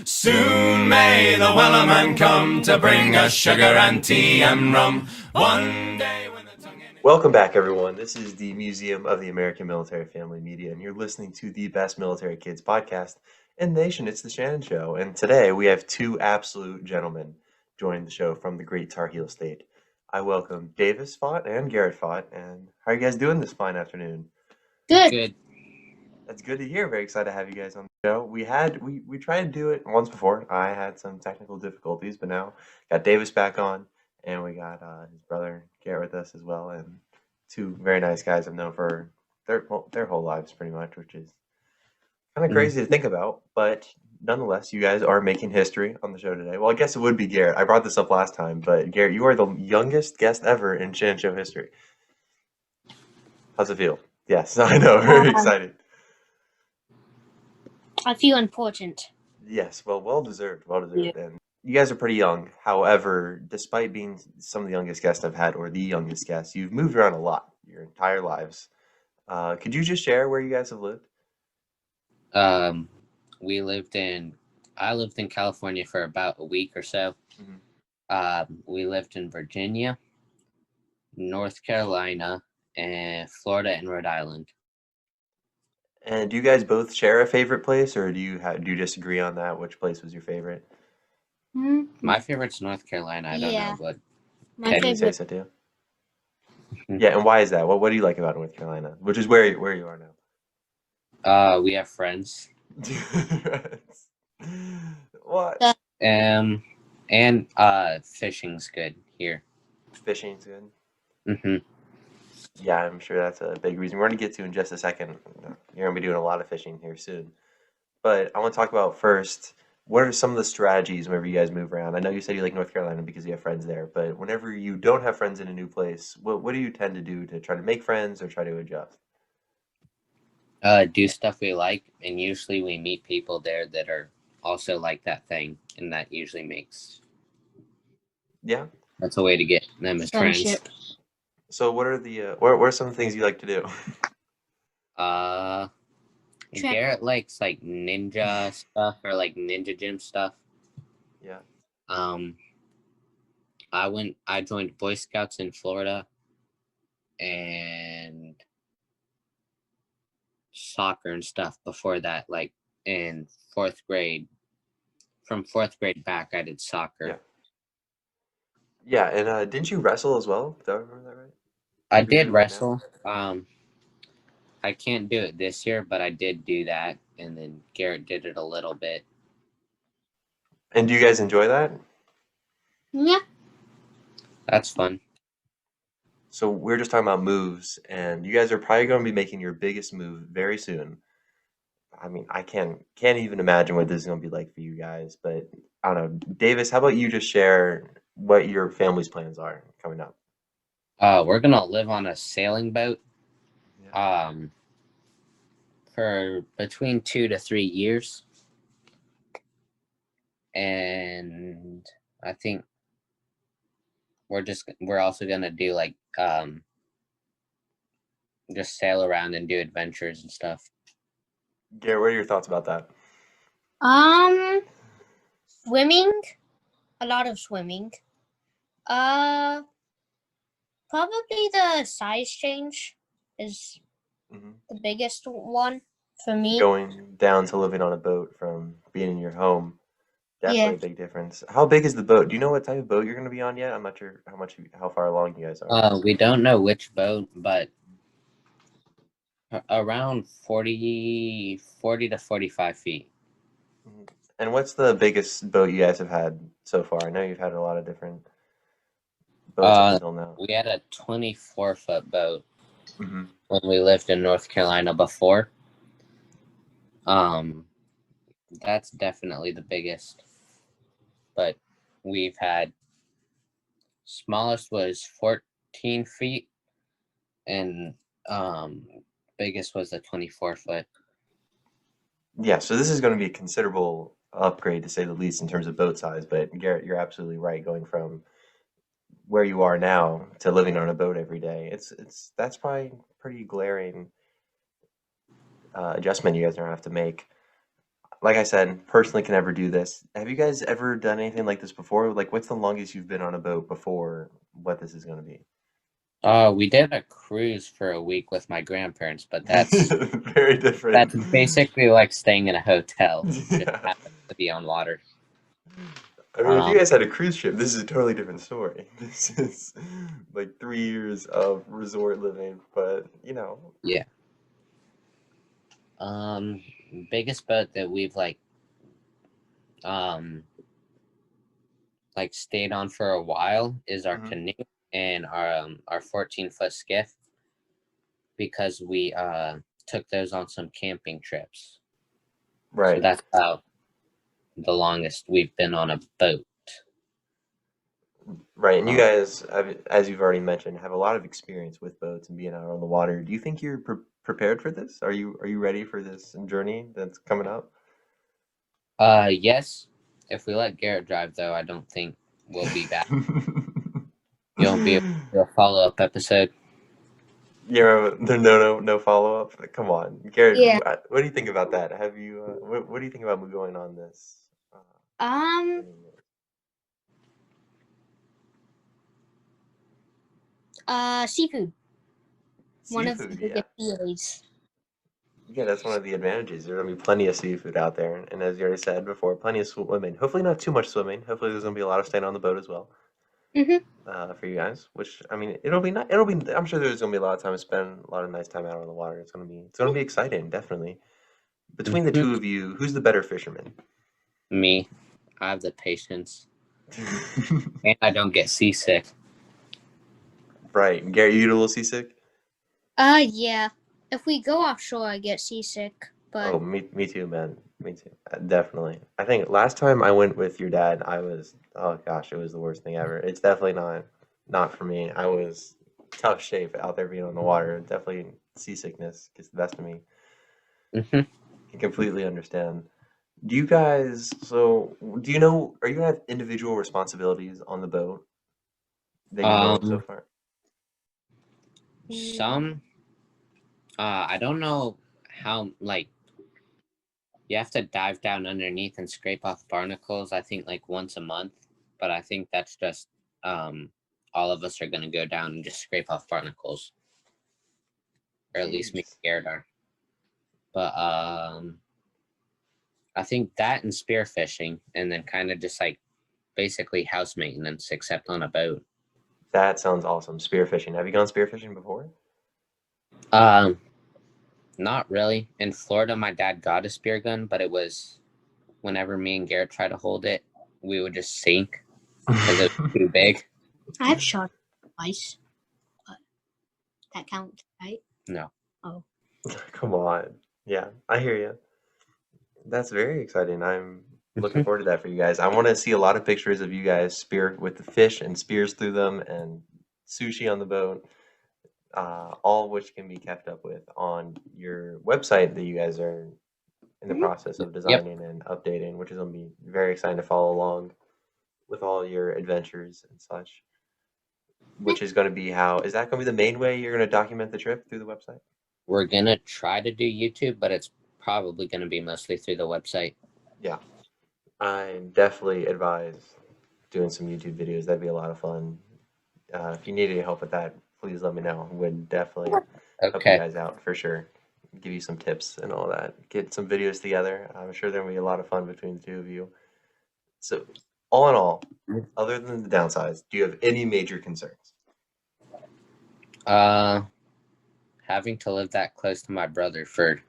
Soon may the Wellerman come to bring us sugar and tea and rum. One day when the tongue in Welcome back, everyone. This is the Museum of the American Military Family Media, and you're listening to the best military kids podcast in the nation. It's the Shannon Show, and today we have two absolute gentlemen joining the show from the great Tar Heel State. I welcome Davis Faught and Garrett Faught, and how are you guys doing this fine afternoon? Good. That's good to hear. Very excited to have you guys on the show. We tried to do it once before. I had some technical difficulties, but now got Davis back on, and we got his brother Garrett with us as well, and two very nice guys I've known for their whole lives pretty much, which is kind of crazy to think about. But nonetheless, you guys are making history on the show today. Well, I guess it would be Garrett. I brought this up last time, but Garrett, you are the youngest guest ever in Shannon Show history. How's it feel? Yes, I know. Very excited. I feel important. Yes, well deserved, Yeah. And you guys are pretty young. However, despite being some of the youngest guests I've had, or the youngest guest, you've moved around a lot your entire lives. Could you just share where you guys have lived? I lived in California for about a week or so. We lived in Virginia, North Carolina, and Florida and Rhode Island. And do you guys both share a favorite place, or do you just agree on that? Which place was your favorite? My favorite's North Carolina. I don't know, but My Say favorite. so too. Yeah, and why is that? What do you like about North Carolina? Which is where you are now. We have friends. What? And fishing's good here. Fishing's good. Mm-hmm. Yeah, I'm sure that's a big reason. We're going to get to in just a second. You're going to be doing a lot of fishing here soon. But I want to talk about first, what are some of the strategies whenever you guys move around? I know you said you like North Carolina because you have friends there, but whenever you don't have friends in a new place, what do you tend to do to try to make friends or try to adjust? Do stuff we like, and usually we meet people there that are also like that thing, and that usually makes that's a way to get them as friends. So what are some things you like to do? Garrett likes like ninja stuff or like ninja gym stuff. Yeah. I joined Boy Scouts in Florida and soccer and stuff before that, like in 4th grade. From 4th grade back, I did soccer. Yeah, and didn't you wrestle as well? Did I remember that right? I did wrestle. I can't do it this year, but I did do that, and then Garrett did it a little bit. And do you guys enjoy that? Yeah. That's fun. So we're just talking about moves, and you guys are probably going to be making your biggest move very soon. I mean, I can't even imagine what this is going to be like for you guys, but I don't know. Davis, how about you just share what your family's plans are coming up? We're gonna live on a sailing boat for between 2 to 3 years, and I think we're also gonna do like just sail around and do adventures and stuff. Garrett, what are your thoughts about that? Swimming, a lot of swimming. Probably the size change is the biggest one for me. Going down to living on a boat from being in your home, definitely a big difference. How big is the boat? Do you know what type of boat you're going to be on yet? I'm not sure how far along you guys are. We don't know which boat, but around 40 to 45 feet. And what's the biggest boat you guys have had so far? I know you've had a lot of different boats up until now. We had a 24-foot boat when we lived in North Carolina before. That's definitely the biggest. But we've had smallest was 14 feet, and biggest was a 24-foot. Yeah, so this is going to be a considerable upgrade, to say the least, in terms of boat size. But Garrett, you're absolutely right. Going from where you are now to living on a boat every day, that's probably pretty glaring adjustment you guys are going to have to make. like I said, personally can never do this. Have you guys ever done anything like this before? Like, what's the longest you've been on a boat before what this is going to be? We did a cruise for a week with my grandparents, but that's very different. that's basically like staying in a hotel. Just Yeah. happens to be on water. I mean, if you guys had a cruise ship, this is a totally different story. This is like 3 years of resort living, but Yeah. Biggest boat that we've stayed on for a while is our canoe and our 14-foot skiff, because we took those on some camping trips. Right. So that's about the longest we've been on a boat. Right, and you guys, as you've already mentioned, have a lot of experience with boats and being out on the water. Do you think you're prepared for this? Are you ready for this journey that's coming up? Yes. If we let Garrett drive, though, I don't think we'll be back. You won't be able to do a follow-up episode. Yeah, there's no follow up. Come on, Garrett. Yeah. What do you think about that? Have you? What do you think about me going on this? Seafood. One of the Seafood, biggest feelings. Yeah, that's one of the advantages. There's gonna be plenty of seafood out there, and as you already said before, plenty of swimming. Hopefully, not too much swimming. Hopefully, there's gonna be a lot of staying on the boat as well. For you guys, which I mean, it'll be not. It'll be. I'm sure there's gonna be a lot of time to spend, a lot of nice time out on the water. It's gonna be exciting, definitely. Between the two of you, who's the better fisherman? Me. I have the patience, and I don't get seasick. Right, Gary, you get a little seasick? Yeah. If we go offshore, I get seasick. But Oh, me too, man. Me too. Definitely. I think last time I went with your dad, oh gosh, it was the worst thing ever. It's definitely not for me. I was tough shape out there being on the water. Definitely seasickness gets the best of me. I completely understand. Do you guys, are you gonna have individual responsibilities on the boat that you know of so far? Some, I don't know how, you have to dive down underneath and scrape off barnacles, I think once a month, but I think that's just, all of us are going to go down and just scrape off barnacles, or at least me and Garrett are. But, I think that and spearfishing, and then kind of just basically house maintenance, except on a boat. That sounds awesome. Spearfishing. Have you gone spearfishing before? Not really. In Florida, my dad got a spear gun, but it was whenever me and Garrett tried to hold it, we would just sink because it was too big. I've shot twice, but that counts, right? No. Oh. Come on. Yeah, I hear you. That's very exciting. I'm looking forward to that for you guys. I want to see a lot of pictures of you guys spear with the fish and spears through them and sushi on the boat, all which can be kept up with on your website that you guys are in the process of designing and updating, which is going to be very exciting to follow along with all your adventures and such. Which is going to be is that going to be the main way you're going to document the trip, through the website? We're going to try to do YouTube, but it's probably going to be mostly through the website. Yeah. I definitely advise doing some YouTube videos. That'd be a lot of fun. If you need any help with that, please let me know. Would definitely help you guys out for sure. Give you some tips and all that. Get some videos together. I'm sure there'll be a lot of fun between the two of you. So, all in all, other than the downsides, do you have any major concerns? Having to live that close to my brother for.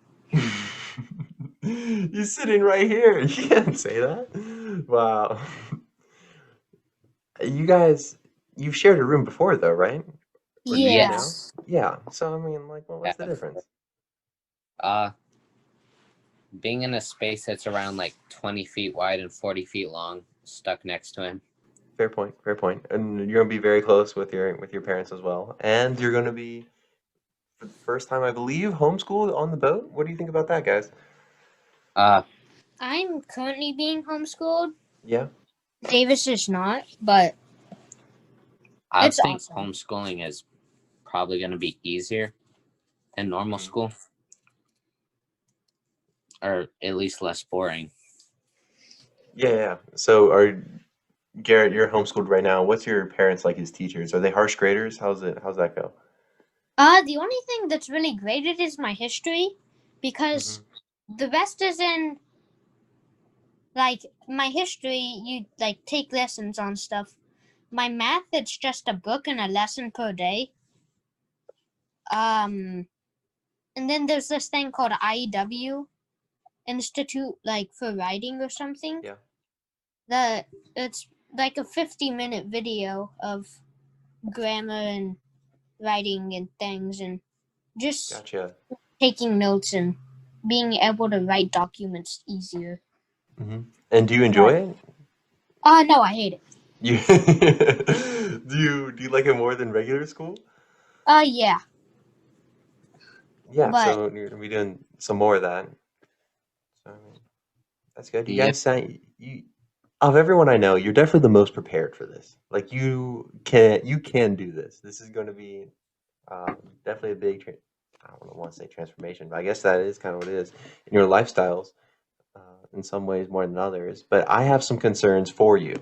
He's sitting right here. You can't say that. Wow. You guys, you've shared a room before, though, right? Yes. Yeah. So, I mean, what's the difference? Being in a space that's around 20 feet wide and 40 feet long, stuck next to him. Fair point. Fair point. And you're gonna be very close with your parents as well, and you're gonna be, for the first time, I believe, homeschooled on the boat. What do you think about that, guys? I'm currently being homeschooled. Yeah. Davis is not, but I think homeschooling is probably going to be easier than normal school. or at least less boring. Yeah. So Garrett, you're homeschooled right now. What's your parents like as teachers? Are they harsh graders? How's that go? The only thing that's really graded is my history, because the rest is in, like, my history, you like take lessons on stuff. My math, it's just a book and a lesson per day. And then there's this thing called IEW, Institute like for Writing or something. Yeah. It's like a 50-minute video of grammar and writing and things, and just Gotcha. taking notes and being able to write documents easier. And do you enjoy it? No, I hate it. You do you like it more than regular school? Yeah. Yeah, But so you're gonna be doing some more of that. So, I mean, that's good. You Yep. guys sound you of everyone I know, you're definitely the most prepared for this. Like you can do this. This is going to be definitely a big I don't want to say transformation, but I guess that is kind of what it is in your lifestyles. In some ways more than others. But I have some concerns for you.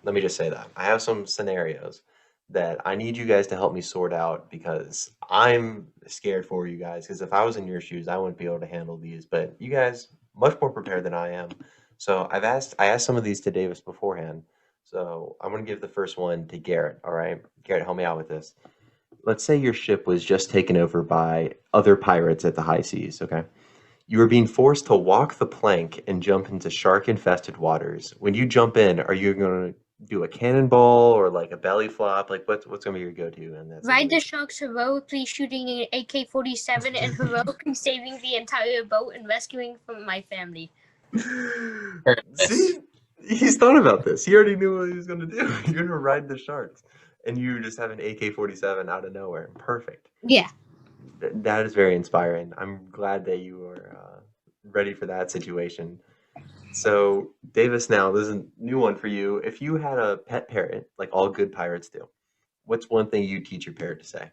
Let me just say that. I have some scenarios that I need you guys to help me sort out because I'm scared for you guys. Because if I was in your shoes, I wouldn't be able to handle these. But you guys much more prepared than I am. So I asked some of these to Davis beforehand. So I'm gonna give the first one to Garrett. All right, Garrett, help me out with this. Let's say your ship was just taken over by other pirates at the high seas. Okay. You are being forced to walk the plank and jump into shark-infested waters. When you jump in, are you going to do a cannonball or like a belly flop? Like what's going to be your go-to in that ride the situation? sharks heroically, shooting an AK-47 and heroically saving the entire boat and rescuing from my family. See, he's thought about this. He already knew what he was going to do. You're going to ride the sharks, and you just have an AK-47 out of nowhere. Perfect. Yeah. That is very inspiring. I'm glad that you are ready for that situation. So, Davis, now this is a new one for you. If you had a pet parrot, like all good pirates do, what's one thing you teach your parrot to say?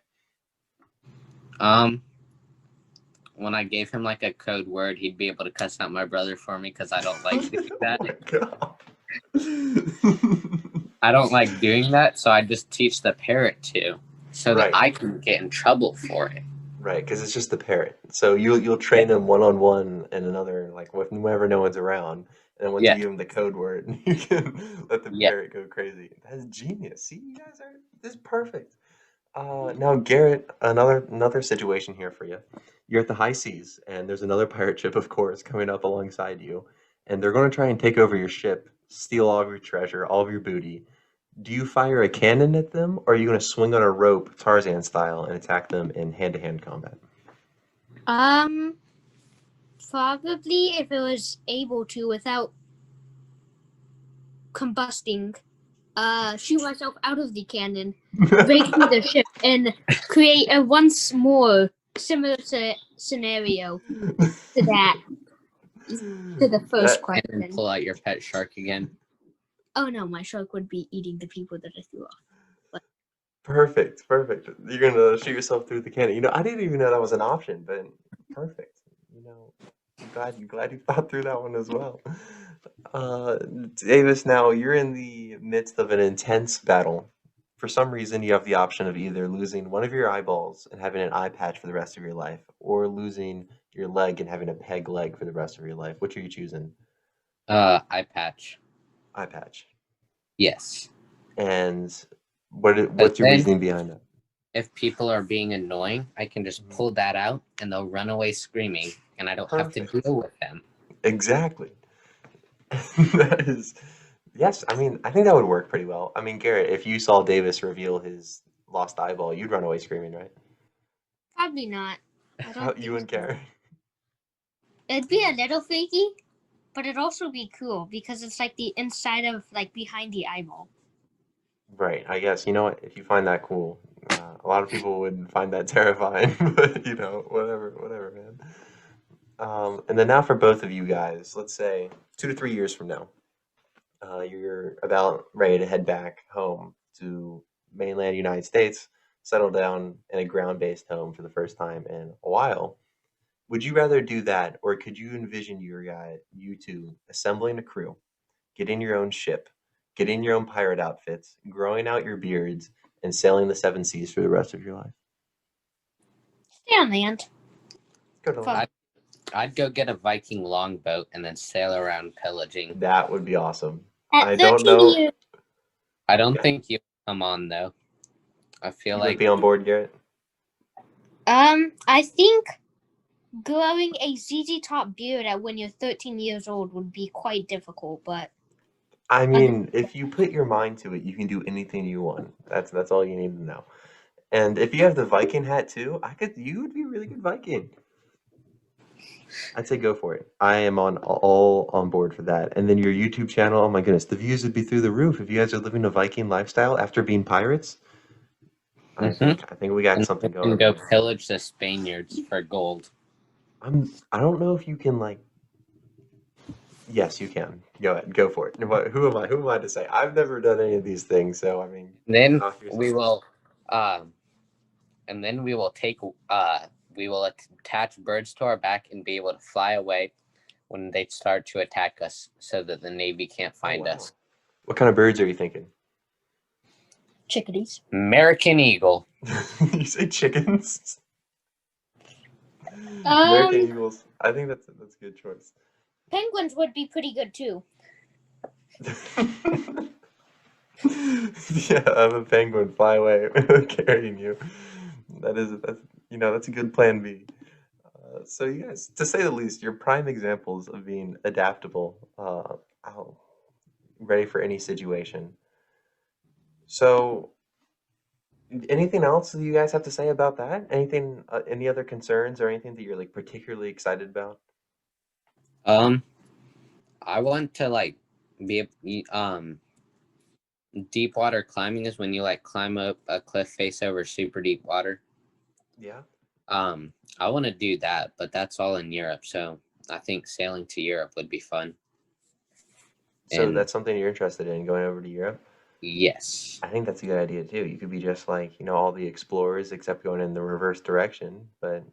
When I gave him like a code word, he'd be able to cuss out my brother for me because I don't like doing that. Oh my God. I don't like doing that, so I just teach the parrot to, so that I can get in trouble for it. Right, because it's just the parrot. So you'll train him one-on-one and another, like whenever no one's around. And then once you give him the code word, you can let the parrot go crazy. That's genius. See, you guys this is perfect. Now Garrett, another situation here for you. You're at the high seas, and there's another pirate ship, of course, coming up alongside you, and they're going to try and take over your ship, steal all of your treasure, all of your booty. Do you fire a cannon at them, or are you going to swing on a rope, Tarzan style, and attack them in hand-to-hand combat? Probably if it was able to without combusting, shoot myself out of the cannon, break through the ship, and create a once more similar scenario to that. To the first question. And then pull out your pet shark again. Oh no, my shark would be eating the people that I threw off. But... Perfect. You're gonna shoot yourself through the cannon. I didn't even know that was an option, but perfect. I'm glad you thought through that one as well. Davis, now you're in the midst of an intense battle. For some reason, you have the option of either losing one of your eyeballs and having an eye patch for the rest of your life, or losing your leg and having a peg leg for the rest of your life. Which are you choosing? Eye patch. Eye patch. Yes. And what's your reasoning behind that? If people are being annoying, I can just pull that out and they'll run away screaming, and I don't have to deal with them. Exactly. That is, yes, I mean, I think that would work pretty well. I mean, Garrett, if you saw Davis reveal his lost eyeball, you'd run away screaming, right? Probably not. I don't You and Garrett? It'd be a little freaky, but it'd also be cool because it's like the inside of, like, behind the eyeball. Right, I guess. You know what? If you find that cool, a lot of people would find that terrifying, but, whatever, man. And then now for both of you guys, let's say 2 to 3 years from now, you're about ready to head back home to mainland United States, settle down in a ground-based home for the first time in a while. Would you rather do that, or could you envision you two assembling a crew, getting your own ship, getting your own pirate outfits, growing out your beards, and sailing the seven seas for the rest of your life? Stay on land. Go to Fun. land. I'd go get a Viking longboat and then sail around pillaging. That would be awesome. At I don't 13 know. years, I don't think you come on though. I feel You would like be on board, Garrett? I think growing a ZZ Top beard at when you're 13 years old would be quite difficult, but I mean, if you put your mind to it, you can do anything you want. That's all you need to know. And if you have the Viking hat too, you would be a really good Viking. I'd say go for it. I am all on board for that. And then your YouTube channel, oh my goodness, the views would be through the roof if you guys are living a Viking lifestyle after being pirates. I Mhm. think we got and something we going. can go pillage the Spaniards for gold. I don't know if you can like. Yes, you can. Go for it. Who am I to say? I've never done any of these things, so I mean. Then knock yourself we out. will, and then we will we will attach birds to our back and be able to fly away when they start to attack us, so that the Navy can't find wow. us. What kind of birds are you thinking? chickadees. American eagle. You say chickens? American Eagles. I think that's a good choice. Penguins would be pretty good too. Yeah, I'm a penguin. Fly away, carrying you. That's a good plan B. So you guys, to say the least, you're prime examples of being adaptable, ready for any situation. So, anything else that you guys have to say about that? Anything, any other concerns or anything that you're like particularly excited about? I want to like be Deepwater climbing is when you like climb up a cliff face over super deep water. Yeah. I want to do that, but that's all in Europe, so I think sailing to Europe would be fun. So And that's something you're interested in, going over to Europe? yes. I think that's a good idea too. You could be just like, all the explorers except going in the reverse direction. But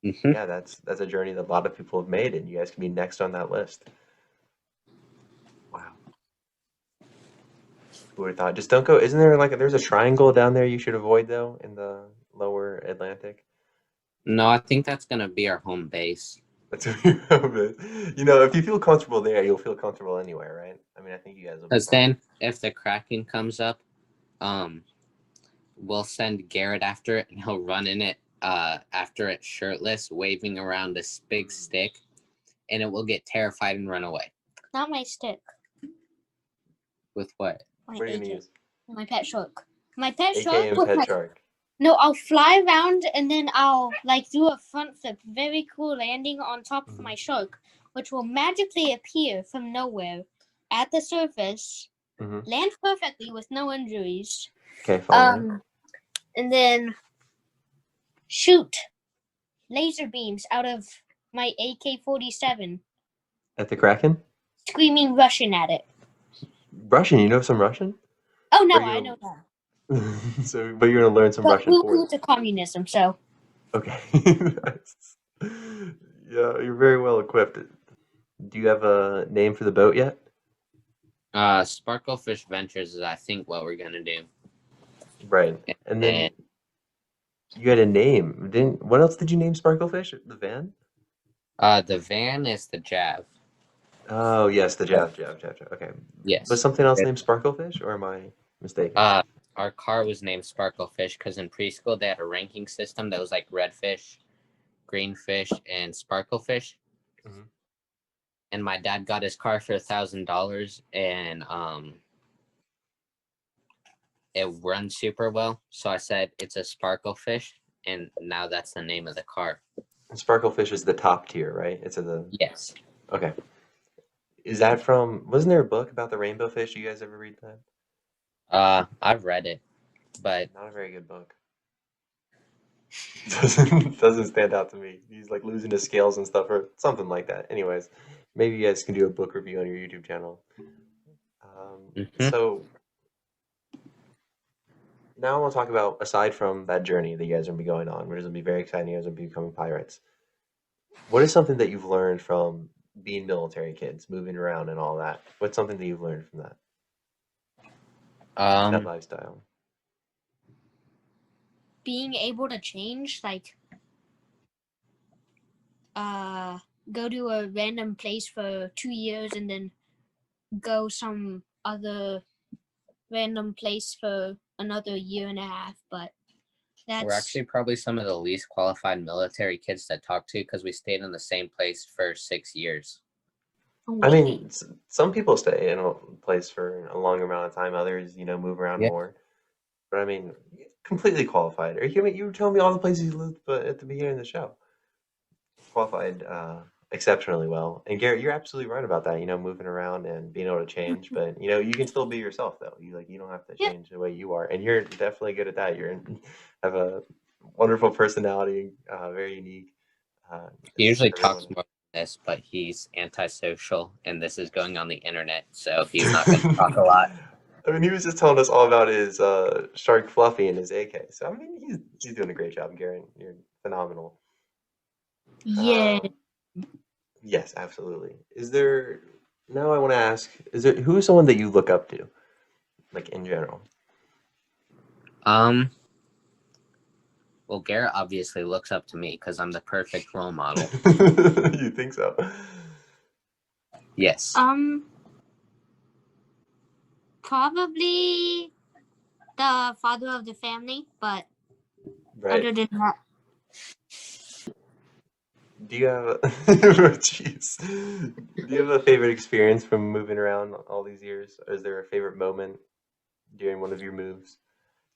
Mhm. yeah, that's a journey that a lot of people have made, and you guys can be next on that list. Wow. Who would have thought? Just don't go. Isn't there there's a triangle down there you should avoid though in the lower Atlantic? No, I think that's gonna be our home base. That's if you feel comfortable there, you'll feel comfortable anywhere, right? I mean, I think you guys will be Because fine. then, if the Kraken comes up, we'll send Garrett after it, and he'll run in it after it shirtless, waving around this big stick, and it will get terrified and run away. Not my stick. With what? My What are you gonna AK. use? My pet shark. My pet AK shark and with pet my shark. No, I'll fly around and then I'll do a front flip, very cool landing on top of my shark, which will magically appear from nowhere at the surface, land perfectly with no injuries. Okay, fine. And then shoot laser beams out of my AK-47, At the Kraken? screaming Russian at it. Russian? You know some Russian? Oh no, Or you I know- know that. But you're gonna learn some But Russian for who it. to communism? So Okay. Yeah, you're very well equipped. Do you have a name for the boat yet? Sparklefish Ventures is, I think, what we're gonna do. Right. And then you had a name. What else did you name Sparklefish? The van? The van is the Jav. Oh yes, the Jav. Okay. Yes. Was something else named Sparklefish, or am I mistaken? Our car was named Sparklefish because in preschool they had a ranking system that was like redfish, greenfish, and sparklefish. And my dad got his car for $1,000, and it runs super well. So I said it's a Sparklefish, and now that's the name of the car. Sparklefish is the top tier, right? Yes. Okay. Is that from? Wasn't there a book about the rainbow fish? You guys ever read that? I've read it, but Not a very good book. Doesn't stand out to me. He's like losing his scales and stuff, or something like that. Anyways, maybe you guys can do a book review on your YouTube channel. So now I want to talk about, aside from that journey that you guys are gonna be going on, which is gonna be very exciting. You guys will be becoming pirates. What is something that you've learned from being military kids, moving around and all that? What's something that you've learned from that Um, lifestyle? Being able to change, like, go to a random place for 2 years and then go some other random place for another year and a half. But we're that's actually probably some of the least qualified military kids to talk to because we stayed in the same place for 6 years. I mean, some people stay in a place for a longer amount of time. Others, move around Yeah. more. But I mean, completely qualified. Are you were telling me all the places you lived, but at the beginning of the show, qualified exceptionally well. And Garrett, you're absolutely right about that. Moving around and being able to change, but you can still be yourself though. You don't have to Yeah. change the way you are, and you're definitely good at that. Have a wonderful personality, very unique. He usually I really talks more than this, but he's antisocial, and this is going on the internet, so he's not going to talk a lot. I mean, he was just telling us all about his shark Fluffy and his AK. So I mean, he's doing a great job, Garrett. You're phenomenal. yeah. Yes, absolutely. Now I want to ask, who is someone that you look up to, like in general? Well, Garrett obviously looks up to me because I'm the perfect role model. You think so? Yes. Probably the father of the family, but other Right. than that, Do you have jeez. Do you have a favorite experience from moving around all these years? Or is there a favorite moment during one of your moves?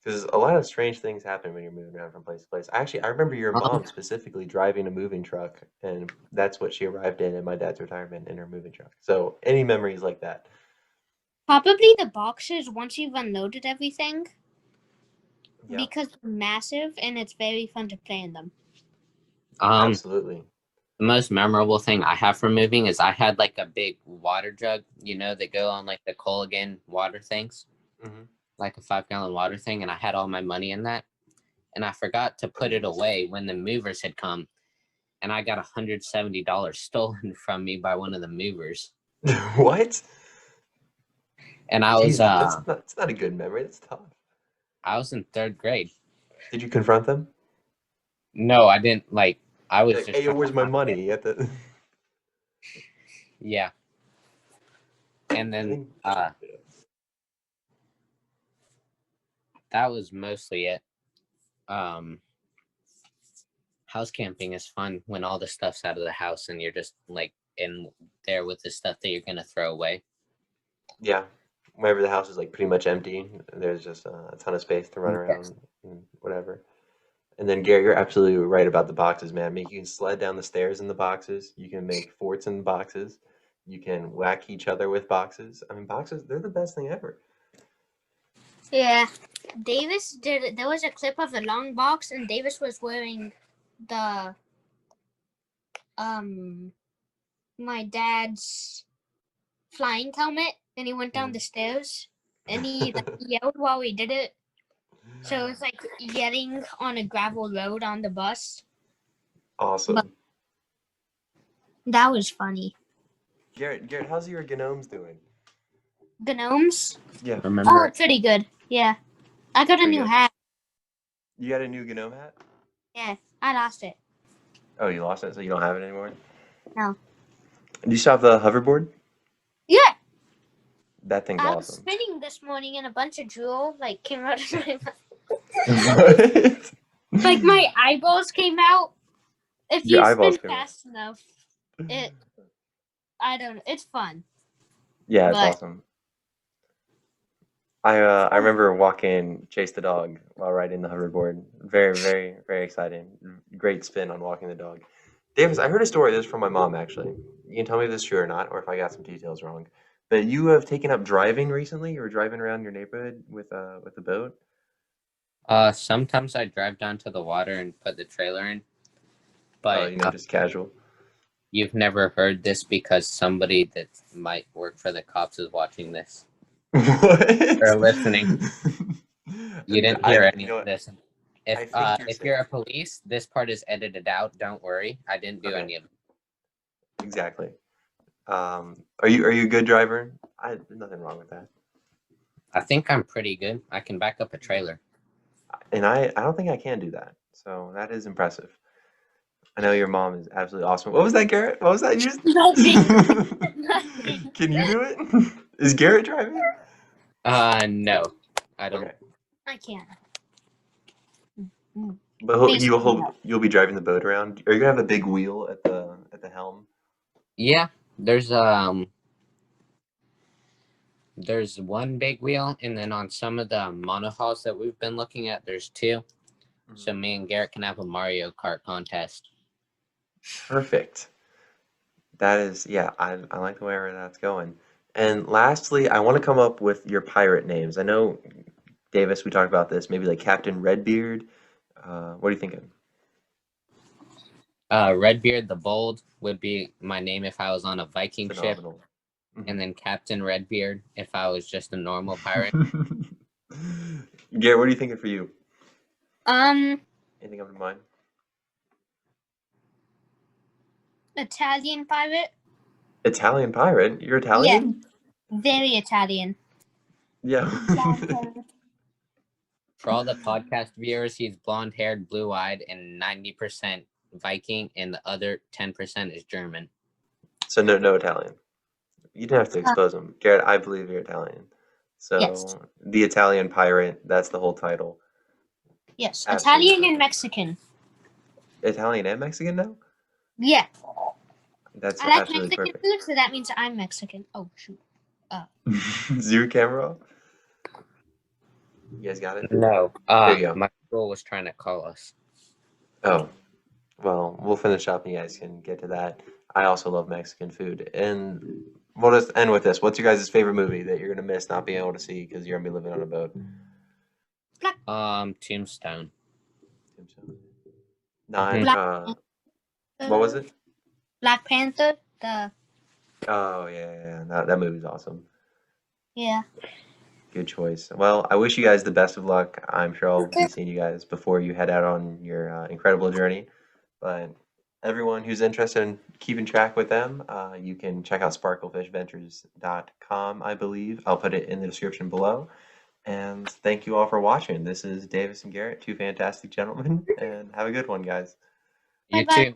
Because a lot of strange things happen when you're moving around from place to place. Actually, I remember your mom specifically driving a moving truck, and that's what she arrived in my dad's retirement in her moving truck. So, any memories like that? probably the boxes once you've unloaded everything, Yeah, because they're massive and it's very fun to play in them. absolutely. The most memorable thing I have from moving is I had like a big water jug, that go on like the Culligan water things, like a 5-gallon water thing, and I had all my money in that, and I forgot to put it away when the movers had come, and I got $170 stolen from me by one of the movers. What? And I was That's not a good memory. That's tough. I was in 3rd grade. Did you confront them? No, I didn't. Like, I was Like, just hey, where's my money? You have to... Yeah. And then that was mostly it. House camping is fun when all the stuff's out of the house and you're just like in there with the stuff that you're gonna throw away. Yeah, whenever the house is like pretty much empty, there's just a ton of space to run around and whatever. And then Gary, you're absolutely right about the boxes, man. You can sled down the stairs in the boxes. You can make forts in the boxes. You can whack each other with boxes. I mean, boxes, they're the best thing ever. Yeah. There was a clip of a long box and Davis was wearing the my dad's flying helmet and he went down the stairs and he yelled while he did it. So it was like yelling on a gravel road on the bus. Awesome. But that was funny. Garrett, how's your gnomes doing? Gnomes? Yeah. Remember? Oh, pretty good. Yeah. I got a new hat. You got a new gnome hat? Yeah, I lost it. Oh, you lost it, so you don't have it anymore? No. Do you still have the hoverboard? Yeah. That thing's I was awesome. spinning this morning and a bunch of drool came out of my What? Like my eyeballs came out. If Your you eyeballs spin came out. fast enough, it's fun. Yeah, it's awesome. I remember walking Chase the dog while riding the hoverboard. Very, very, very exciting. Great spin on walking the dog. Davis, I heard a story. This is from my mom, actually. You can tell me if this is true or not, or if I got some details wrong. But you have taken up driving recently. You were driving around your neighborhood with a boat. Sometimes I drive down to the water and put the trailer in, but just casual. You've never heard this because somebody that might work for the cops is watching this. What? Or listening. You didn't hear any of this I think you're If safe. you're a police, this part is edited out. Don't worry, I didn't do Okay. any of it. Exactly. Are you a good driver? There's nothing wrong with that. I think I'm pretty good. I can back up a trailer. And I don't think I can do that. So that is impressive. I know your mom is absolutely awesome. What was that, Garrett? What was that? Nothing. Can you do it? Is Garrett driving? No, I don't. Okay. I can't. But you'll be driving the boat around. Are you gonna have a big wheel at the helm? Yeah, there's one big wheel, and then on some of the monohulls that we've been looking at, there's two. So me and Garrett can have a Mario Kart contest. Perfect. That is, yeah, I like the way where that's going. And lastly, I want to come up with your pirate names. I know, Davis, we talked about this, maybe like Captain Redbeard. What are you thinking? Redbeard the Bold would be my name if I was on a Viking ship, Phenomenal. and then Captain Redbeard if I was just a normal pirate. Garrett, what are you thinking for you? Anything come to mind? Italian pirate. Italian pirate? You're Italian? Very Italian. Yeah. For all the podcast viewers, he's blonde-haired, blue-eyed, and 90% Viking, and the other 10% is German. So no Italian. You didn't have to expose him. Garrett, I believe you're Italian. So Yes. the Italian pirate, that's the whole title. Yes, Absolutely Italian and perfect. Mexican. Italian and Mexican now? Yeah. That's I like absolutely Mexican perfect. food, so that means I'm Mexican. Oh, shoot. Is your camera off? You guys got it? No. There you go. My school was trying to call us. Oh, well, we'll finish up and you guys can get to that. I also love Mexican food. And we'll just end with this. What's your guys' favorite movie that you're going to miss not being able to see because you're going to be living on a boat? Tombstone. Nine. Black What was it? Black Panther. The Oh, yeah. That movie's awesome. yeah. Good choice. Well, I wish you guys the best of luck. I'm sure I'll be seeing you guys before you head out on your incredible journey. But everyone who's interested in keeping track with them, you can check out sparklefishventures.com, I believe. I'll put it in the description below. And thank you all for watching. This is Davis and Garrett, two fantastic gentlemen. And have a good one, guys. You Bye-bye. too.